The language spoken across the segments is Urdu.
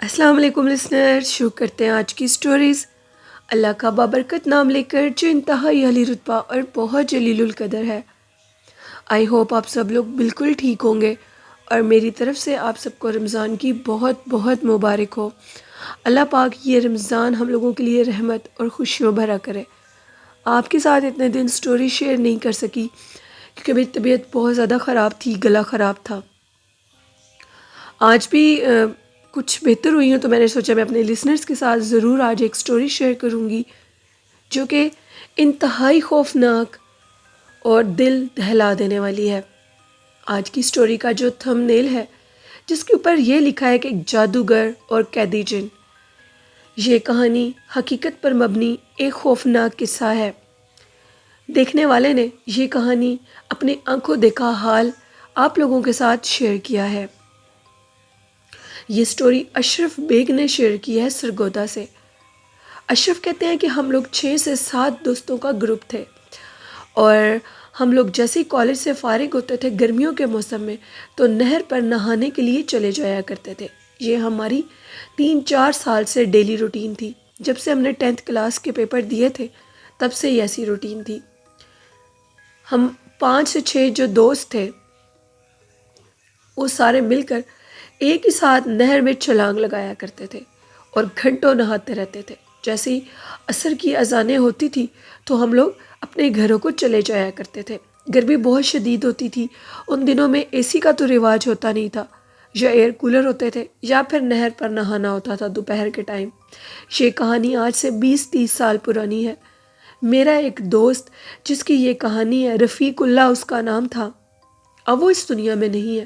السلام علیکم لسنر، شروع کرتے ہیں آج کی سٹوریز۔ اللہ کا بابرکت نام لے کر جو انتہائی عالی رتبہ اور بہت جلیل القدر ہے۔ آئی ہوپ آپ سب لوگ بالکل ٹھیک ہوں گے اور میری طرف سے آپ سب کو رمضان کی بہت بہت مبارک ہو۔ اللہ پاک یہ رمضان ہم لوگوں کے لیے رحمت اور خوشیوں بھرا کرے۔ آپ کے ساتھ اتنے دن سٹوری شیئر نہیں کر سکی کیونکہ میری طبیعت بہت زیادہ خراب تھی، گلا خراب تھا۔ آج بھی کچھ بہتر ہوئی ہوں تو میں نے سوچا میں اپنے لسنرز کے ساتھ ضرور آج ایک سٹوری شیئر کروں گی جو کہ انتہائی خوفناک اور دل دہلا دینے والی ہے۔ آج کی سٹوری کا جو تھم نیل ہے جس کے اوپر یہ لکھا ہے کہ ایک جادوگر اور قیدی جن۔ یہ کہانی حقیقت پر مبنی ایک خوفناک قصہ ہے۔ دیکھنے والے نے یہ کہانی اپنی آنکھوں دیکھا حال آپ لوگوں کے ساتھ شیئر کیا ہے۔ یہ سٹوری اشرف بیگ نے شیئر کی ہے سرگودا سے۔ اشرف کہتے ہیں کہ ہم لوگ 6 سے 7 دوستوں کا گروپ تھے اور ہم لوگ جیسے ہی کالج سے فارغ ہوتے تھے گرمیوں کے موسم میں تو نہر پر نہانے کے لیے چلے جایا کرتے تھے۔ یہ ہماری 3-4 سال سے ڈیلی روٹین تھی۔ جب سے ہم نے 10th کلاس کے پیپر دیے تھے تب سے یہ ایسی روٹین تھی۔ ہم 5 سے 6 جو دوست تھے وہ سارے مل کر ایک ہی ساتھ نہر میں چھلانگ لگایا کرتے تھے اور گھنٹوں نہاتے رہتے تھے۔ جیسے ہی عصر کی اذانیں ہوتی تھی تو ہم لوگ اپنے گھروں کو چلے جایا کرتے تھے۔ گرمی بہت شدید ہوتی تھی، ان دنوں میں اے سی کا تو رواج ہوتا نہیں تھا، یا ایئر کولر ہوتے تھے یا پھر نہر پر نہانا ہوتا تھا دوپہر کے ٹائم۔ یہ کہانی آج سے 20-30 سال پرانی ہے۔ میرا ایک دوست جس کی یہ کہانی ہے، رفیق اللہ اس کا نام تھا، اب وہ اس دنیا میں نہیں ہے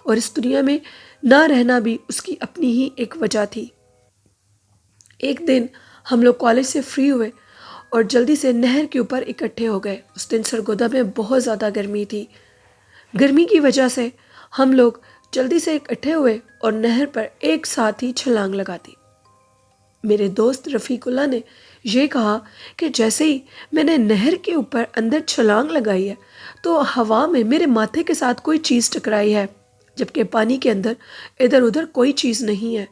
اور اس دنیا میں نہ رہنا بھی اس کی اپنی ہی ایک وجہ تھی۔ ایک دن ہم لوگ کالج سے فری ہوئے اور جلدی سے نہر کے اوپر اکٹھے ہو گئے۔ اس دن سرگودا میں بہت زیادہ گرمی تھی۔ گرمی کی وجہ سے ہم لوگ جلدی سے اکٹھے ہوئے اور نہر پر ایک ساتھ ہی چھلانگ لگا دی۔ میرے دوست رفیق اللہ نے یہ کہا کہ جیسے ہی میں نے نہر کے اوپر اندر چھلانگ لگائی ہے تو ہوا میں میرے ماتھے کے ساتھ کوئی چیز ٹکرائی ہے، جبکہ پانی کے اندر ادھر ادھر کوئی چیز نہیں ہے،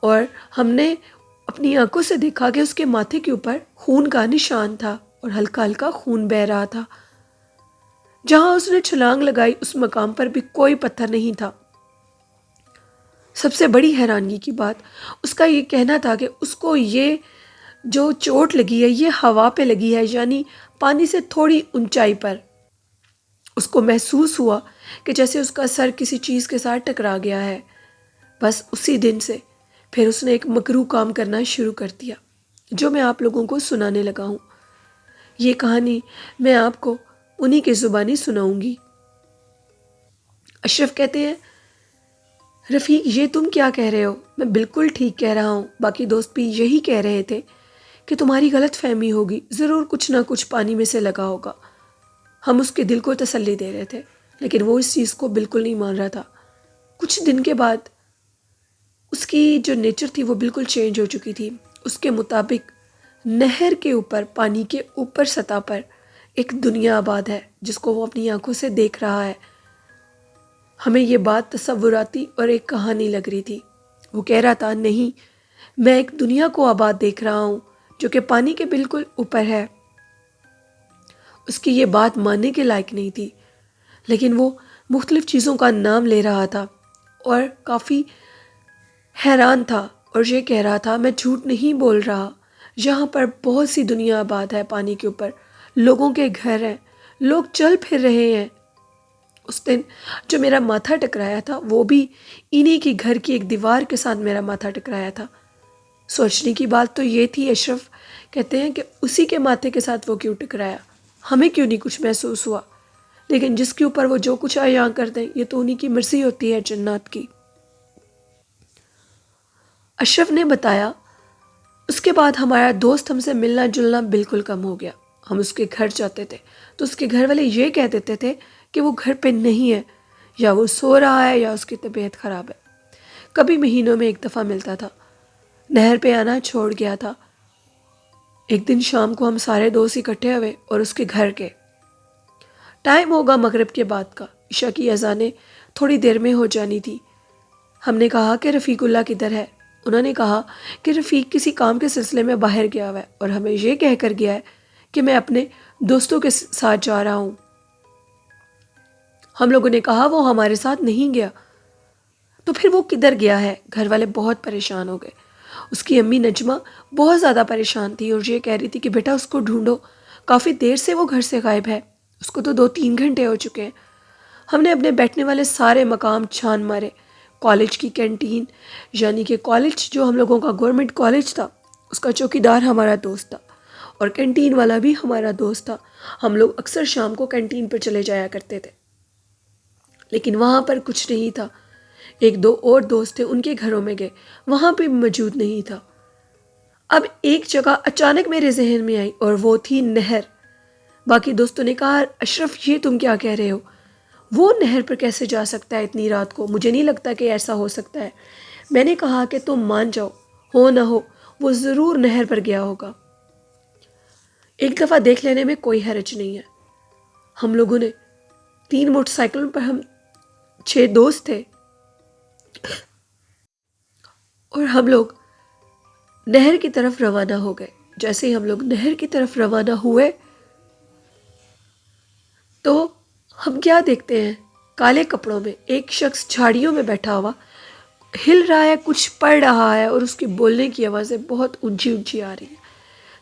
اور ہم نے اپنی آنکھوں سے دیکھا کہ اس کے ماتھے کے اوپر خون کا نشان تھا اور ہلکا ہلکا خون بہہ رہا تھا۔ جہاں اس نے چھلانگ لگائی اس مقام پر بھی کوئی پتھر نہیں تھا۔ سب سے بڑی حیرانگی کی بات اس کا یہ کہنا تھا کہ اس کو یہ جو چوٹ لگی ہے یہ ہوا پہ لگی ہے، یعنی پانی سے تھوڑی اونچائی پر۔ اس کو محسوس ہوا کہ جیسے اس کا سر کسی چیز کے ساتھ ٹکرا گیا ہے۔ بس اسی دن سے پھر اس نے ایک مکروہ کام کرنا شروع کر دیا جو میں آپ لوگوں کو سنانے لگا ہوں۔ یہ کہانی میں آپ کو انہی کے زبانی سناؤں گی۔ اشرف کہتے ہیں، رفیق یہ تم کیا کہہ رہے ہو؟ میں بالکل ٹھیک کہہ رہا ہوں، باقی دوست بھی یہی کہہ رہے تھے کہ تمہاری غلط فہمی ہوگی، ضرور کچھ نہ کچھ پانی میں سے لگا ہوگا۔ ہم اس کے دل کو تسلی دے رہے تھے لیکن وہ اس چیز کو بالکل نہیں مان رہا تھا۔ کچھ دن کے بعد اس کی جو نیچر تھی وہ بالکل چینج ہو چکی تھی۔ اس کے مطابق نہر کے اوپر، پانی کے اوپر سطح پر ایک دنیا آباد ہے جس کو وہ اپنی آنکھوں سے دیکھ رہا ہے۔ ہمیں یہ بات تصوراتی اور ایک کہانی لگ رہی تھی۔ وہ کہہ رہا تھا، نہیں، میں ایک دنیا کو آباد دیکھ رہا ہوں جو کہ پانی کے بالکل اوپر ہے۔ اس کی یہ بات ماننے کے لائق نہیں تھی لیکن وہ مختلف چیزوں کا نام لے رہا تھا اور کافی حیران تھا اور یہ کہہ رہا تھا، میں جھوٹ نہیں بول رہا، یہاں پر بہت سی دنیا آباد ہے پانی کے اوپر، لوگوں کے گھر ہیں، لوگ چل پھر رہے ہیں۔ اس دن جو میرا ماتھا ٹکرایا تھا وہ بھی انہی کی گھر کی ایک دیوار کے ساتھ میرا ماتھا ٹکرایا تھا۔ سوچنے کی بات تو یہ تھی، اشرف کہتے ہیں، کہ اسی کے ماتھے کے ساتھ وہ کیوں ٹکرایا، ہمیں کیوں نہیں کچھ محسوس ہوا، لیکن جس کے اوپر وہ جو کچھ عیاں کر دیں یہ تو انہی کی مرضی ہوتی ہے جنات کی۔ اشرف نے بتایا، اس کے بعد ہمارا دوست ہم سے ملنا جلنا بالکل کم ہو گیا۔ ہم اس کے گھر جاتے تھے تو اس کے گھر والے یہ کہہ دیتے تھے کہ وہ گھر پہ نہیں ہے، یا وہ سو رہا ہے یا اس کی طبیعت خراب ہے۔ کبھی مہینوں میں ایک دفعہ ملتا تھا۔ نہر پہ آنا چھوڑ گیا تھا۔ ایک دن شام کو ہم سارے دوست اکٹھے ہوئے اور اس کے گھر گئے۔ ٹائم ہوگا مغرب کے بعد کا، عشاء کی اذانیں تھوڑی دیر میں ہو جانی تھی۔ ہم نے کہا کہ رفیق اللہ کدھر ہے؟ انہوں نے کہا کہ رفیق کسی کام کے سلسلے میں باہر گیا ہوا ہے اور ہمیں یہ کہہ کر گیا ہے کہ میں اپنے دوستوں کے ساتھ جا رہا ہوں۔ ہم لوگوں نے کہا وہ ہمارے ساتھ نہیں گیا، تو پھر وہ کدھر گیا ہے؟ گھر والے بہت پریشان ہو گئے۔ اس کی امی نجمہ بہت زیادہ پریشان تھی اور یہ کہہ رہی تھی کہ بیٹا اس کو ڈھونڈو، کافی دیر سے وہ گھر سے غائب ہے، اس کو تو 2-3 گھنٹے ہو چکے ہیں۔ ہم نے اپنے بیٹھنے والے سارے مقام چھان مارے، کالج کی کینٹین، یعنی کہ کالج جو ہم لوگوں کا گورنمنٹ کالج تھا، اس کا چوکیدار ہمارا دوست تھا اور کینٹین والا بھی ہمارا دوست تھا۔ ہم لوگ اکثر شام کو کینٹین پر چلے جایا کرتے تھے، لیکن وہاں پر کچھ نہیں تھا۔ 1-2 اور دوست تھے، ان کے گھروں میں گئے، وہاں پہ موجود نہیں تھا۔ اب ایک جگہ اچانک میرے ذہن میں آئی اور وہ تھی نہر۔ باقی دوستوں نے کہا اشرف یہ تم کیا کہہ رہے ہو؟ وہ نہر پر کیسے جا سکتا ہے اتنی رات کو؟ مجھے نہیں لگتا کہ ایسا ہو سکتا ہے۔ میں نے کہا کہ تم مان جاؤ، ہو نہ ہو وہ ضرور نہر پر گیا ہوگا، ایک دفعہ دیکھ لینے میں کوئی حرج نہیں ہے۔ ہم لوگوں نے 3 موٹر سائیکلوں پر، ہم 6 دوست تھے اور ہم لوگ نہر کی طرف روانہ ہو گئے۔ جیسے ہی ہم لوگ نہر کی طرف روانہ ہوئے تو ہم کیا دیکھتے ہیں، کالے کپڑوں میں ایک شخص جھاڑیوں میں بیٹھا ہوا ہل رہا ہے، کچھ پڑھ رہا ہے اور اس کی بولنے کی آوازیں بہت اونچی اونچی آ رہی ہیں۔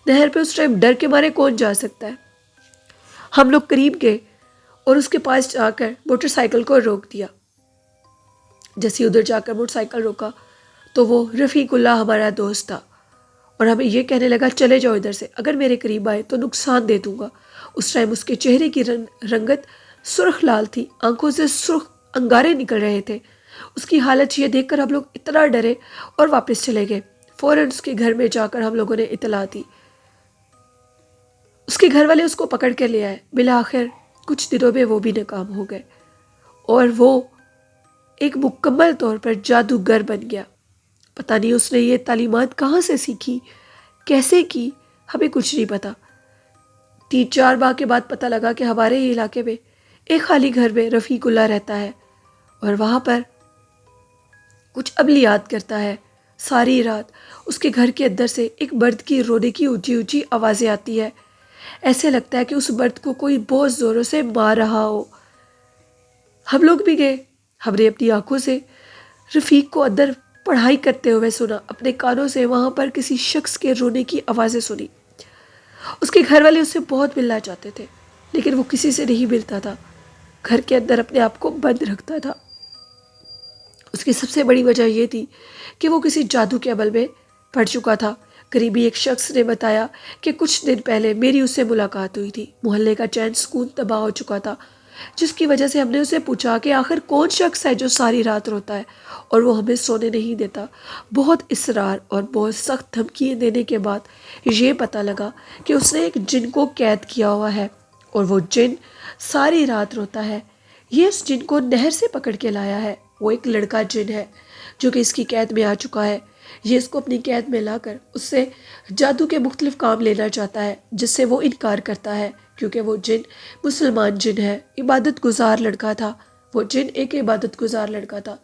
نہر پہ اس ٹائم ڈر کے مارے کون جا سکتا ہے؟ ہم لوگ قریب گئے اور اس کے پاس جا کر موٹر سائیکل کو روک دیا۔ جیسے ادھر جا کر موٹر سائیکل روکا تو وہ رفیق اللہ ہمارا دوست تھا اور ہمیں یہ کہنے لگا چلے جاؤ ادھر سے، اگر میرے قریب آئے تو نقصان دے دوں گا۔ اس ٹائم اس کے چہرے کی رنگت سرخ لال تھی، آنکھوں سے سرخ انگارے نکل رہے تھے۔ اس کی حالت یہ دیکھ کر ہم لوگ اتنا ڈرے اور واپس چلے گئے۔ فوراً اس کے گھر میں جا کر ہم لوگوں نے اطلاع دی۔ اس کے گھر والے اس کو پکڑ کے لے آئے۔ بالآخر کچھ دنوں میں وہ بھی ناکام ہو گئے اور وہ ایک مکمل طور پر جادوگر بن گیا۔ پتہ نہیں اس نے یہ تعلیمات کہاں سے سیکھی، کیسے کی، ہمیں کچھ نہیں پتا۔ 3-4 ماہ کے بعد پتہ لگا کہ ہمارے ہی علاقے میں ایک خالی گھر میں رفیق اللہ رہتا ہے اور وہاں پر کچھ عملیات کرتا ہے۔ ساری رات اس کے گھر کے اندر سے ایک مرد کی رونے کی اونچی اونچی آوازیں آتی ہے، ایسے لگتا ہے کہ اس مرد کو کوئی بہت زوروں سے مار رہا ہو۔ ہم لوگ بھی گئے، ہم نے اپنی آنکھوں سے رفیق کو اندر پڑھائی کرتے ہوئے سنا، اپنے کانوں سے وہاں پر کسی شخص کے رونے کی آوازیں سنی۔ اس کے گھر والے اس سے بہت ملنا چاہتے تھے لیکن وہ کسی سے نہیں ملتا تھا، گھر کے اندر اپنے آپ کو بند رکھتا تھا۔ اس کی سب سے بڑی وجہ یہ تھی کہ وہ کسی جادو کے عمل میں پڑ چکا تھا۔ قریبی ایک شخص نے بتایا کہ کچھ دن پہلے میری اس سے ملاقات ہوئی تھی۔ محلے کا چین سکون تباہ ہو چکا تھا، جس کی وجہ سے ہم نے اسے پوچھا کہ آخر کون شخص ہے جو ساری رات روتا ہے اور وہ ہمیں سونے نہیں دیتا۔ بہت اصرار اور بہت سخت دھمکیاں دینے کے بعد یہ پتہ لگا کہ اس نے ایک جن کو قید کیا ہوا ہے اور وہ جن ساری رات روتا ہے۔ یہ اس جن کو نہر سے پکڑ کے لایا ہے۔ وہ ایک لڑکا جن ہے جو کہ اس کی قید میں آ چکا ہے۔ یہ اس کو اپنی قید میں لا کر اس سے جادو کے مختلف کام لینا چاہتا ہے، جس سے وہ انکار کرتا ہے کیونکہ وہ جن مسلمان جن ہے، عبادت گزار لڑکا تھا۔ وہ جن ایک عبادت گزار لڑکا تھا۔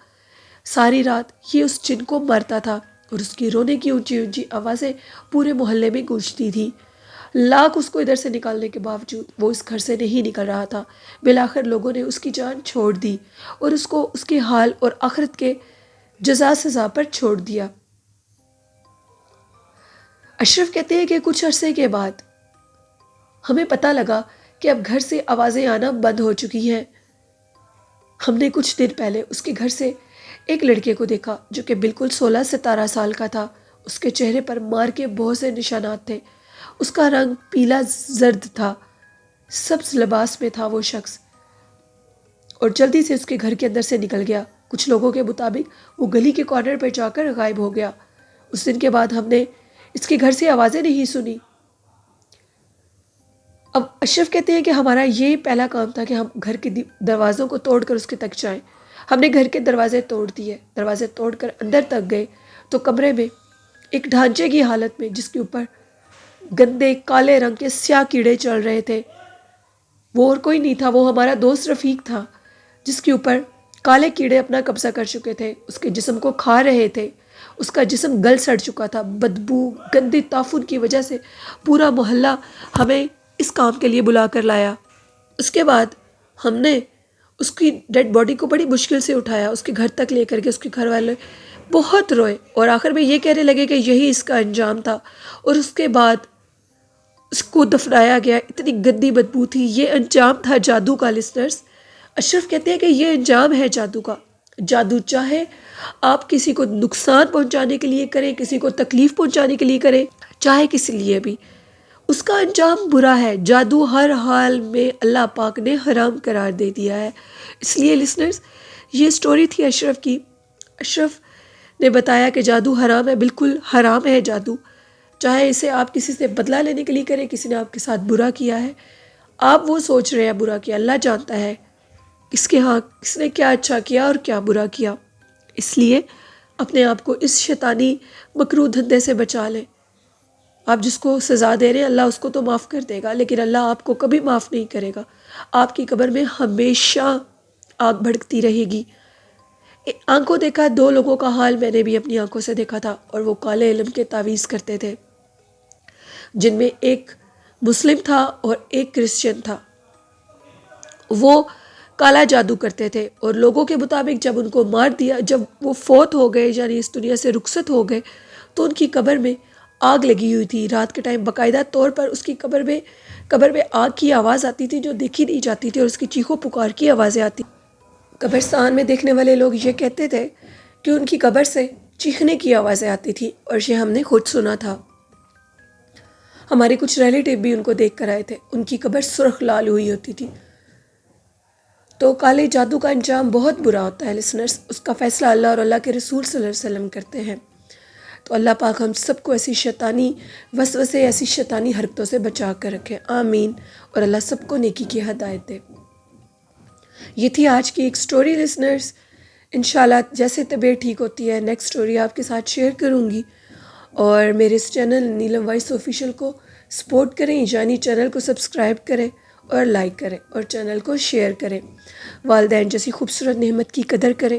ساری رات یہ اس جن کو مرتا تھا اور اس کی رونے کی اونچی اونچی آوازیں پورے محلے میں گونجتی تھی۔ لاکھ اس کو ادھر سے نکالنے کے باوجود وہ اس گھر سے نہیں نکل رہا تھا۔ بالآخر لوگوں نے اس کی جان چھوڑ دی اور اس کو اس کے حال اور آخرت کے جزا سزا پر چھوڑ دیا۔ اشرف کہتے ہیں کہ کچھ عرصے کے بعد ہمیں پتہ لگا کہ اب گھر سے آوازیں آنا بند ہو چکی ہیں۔ ہم نے کچھ دن پہلے اس کے گھر سے ایک لڑکے کو دیکھا جو کہ بالکل 16-17 سال کا تھا۔ اس کے چہرے پر مار کے بہت سے نشانات تھے۔ اس کا رنگ پیلا زرد تھا، سبز لباس میں تھا وہ شخص، اور جلدی سے اس کے گھر کے اندر سے نکل گیا۔ کچھ لوگوں کے مطابق وہ گلی کے کارنر پہ جا کر غائب ہو گیا۔ اس دن کے بعد ہم نے اس کے گھر سے آوازیں نہیں سنی۔ اب اشرف کہتے ہیں کہ ہمارا یہ پہلا کام تھا کہ ہم گھر کے دروازوں کو توڑ کر اس کے تک جائیں۔ ہم نے گھر کے دروازے توڑ دیے، دروازے توڑ کر اندر تک گئے تو کمرے میں ایک ڈھانچے کی حالت میں، جس کے اوپر گندے کالے رنگ کے سیاہ کیڑے چل رہے تھے، وہ اور کوئی نہیں تھا، وہ ہمارا دوست رفیق تھا، جس کے اوپر کالے کیڑے اپنا قبضہ کر چکے تھے، اس کے جسم کو کھا رہے تھے۔ اس کا جسم گل سڑ چکا تھا، بدبو گندے تعفن کی وجہ سے پورا محلہ ہمیں اس کام کے لیے بلا کر لایا۔ اس کے بعد ہم نے اس کی ڈیڈ باڈی کو بڑی مشکل سے اٹھایا، اس کے گھر تک لے کر کے، اس کے گھر والے بہت روئے اور آخر میں یہ کہنے لگے کہ یہی اس کا انجام تھا، اور اس کے بعد اس کو دفنایا گیا۔ اتنی گندی بدبو تھی، یہ انجام تھا جادو کا لسنرز۔ اشرف کہتے ہیں کہ یہ انجام ہے جادو کا۔ جادو چاہے آپ کسی کو نقصان پہنچانے کے لیے کریں، کسی کو تکلیف پہنچانے کے لیے کریں، چاہے کسی لیے بھی، اس کا انجام برا ہے۔ جادو ہر حال میں اللہ پاک نے حرام قرار دے دیا ہے۔ اس لیے لسنرز، یہ سٹوری تھی اشرف کی۔ اشرف نے بتایا کہ جادو حرام ہے، بالکل حرام ہے جادو، چاہے اسے آپ کسی سے بدلہ لینے کے لیے کریں، کسی نے آپ کے ساتھ برا کیا ہے، آپ وہ سوچ رہے ہیں برا کیا، اللہ جانتا ہے کس کے ہاں کس نے کیا اچھا کیا اور کیا برا کیا۔ اس لیے اپنے آپ کو اس شیطانی مکروہ دھندے سے بچا لیں۔ آپ جس کو سزا دے رہے ہیں اللہ اس کو تو معاف کر دے گا، لیکن اللہ آپ کو کبھی معاف نہیں کرے گا۔ آپ کی قبر میں ہمیشہ آگ بھڑکتی رہے گی۔ آنکھوں دیکھا دو لوگوں کا حال میں نے بھی اپنی آنکھوں سے دیکھا تھا، اور وہ کالے علم کے تعویذ کرتے تھے، جن میں ایک مسلم تھا اور ایک کرسچن تھا۔ وہ کالا جادو کرتے تھے، اور لوگوں کے مطابق جب ان کو مار دیا، جب وہ فوت ہو گئے یعنی اس دنیا سے رخصت ہو گئے، تو ان کی قبر میں آگ لگی ہوئی تھی۔ رات کے ٹائم باقاعدہ طور پر اس کی قبر میں آگ کی آواز آتی تھی جو دیکھی نہیں جاتی تھی، اور اس کی چیخو پکار کی آوازیں آتی۔ قبرستان میں دیکھنے والے لوگ یہ کہتے تھے کہ ان کی قبر سے چیخنے کی آوازیں آتی تھی، اور یہ ہم نے خود سنا تھا۔ ہمارے کچھ ریلیٹیو بھی ان کو دیکھ کر آئے تھے، ان کی قبر سرخ لال ہوئی ہوتی تھی۔ تو کالے جادو کا انجام بہت برا ہوتا ہے لسنرز، اس کا فیصلہ اللہ اور اللہ کے رسول صلی اللہ علیہ وسلم کرتے ہیں۔ تو اللہ پاک ہم سب کو ایسی شیطانی وسوسے، ایسی شیطانی حرکتوں سے بچا کر رکھے، آمین، اور اللہ سب کو نیکی کی ہدایت دے۔ یہ تھی آج کی ایک سٹوری لسنرز۔ انشاءاللہ جیسے طبیعت ٹھیک ہوتی ہے نیکسٹ سٹوری آپ کے ساتھ شیئر کروں گی، اور میرے اس چینل نیلم وائس آفیشیل کو سپورٹ کریں، یعنی چینل کو سبسکرائب کریں اور لائک کریں، اور چینل کو شیئر کریں۔ والدین جیسی خوبصورت نعمت کی قدر کریں۔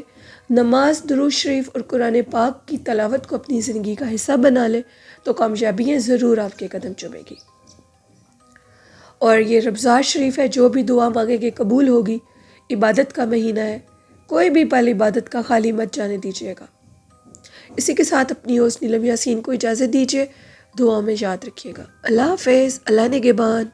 نماز، درود شریف اور قرآن پاک کی تلاوت کو اپنی زندگی کا حصہ بنا لیں تو کامیابیاں ضرور آپ کے قدم چومے گی۔ اور یہ رمضان شریف ہے، جو بھی دعا مانگیں گے قبول ہوگی۔ عبادت کا مہینہ ہے، کوئی بھی پل عبادت کا خالی مت جانے دیجیے گا۔ اسی کے ساتھ اپنی ہوسٹ نیلم یاسین کو اجازت دیجیے، دعاؤں میں یاد رکھیے گا۔ اللہ حافظ، اللہ نگہبان۔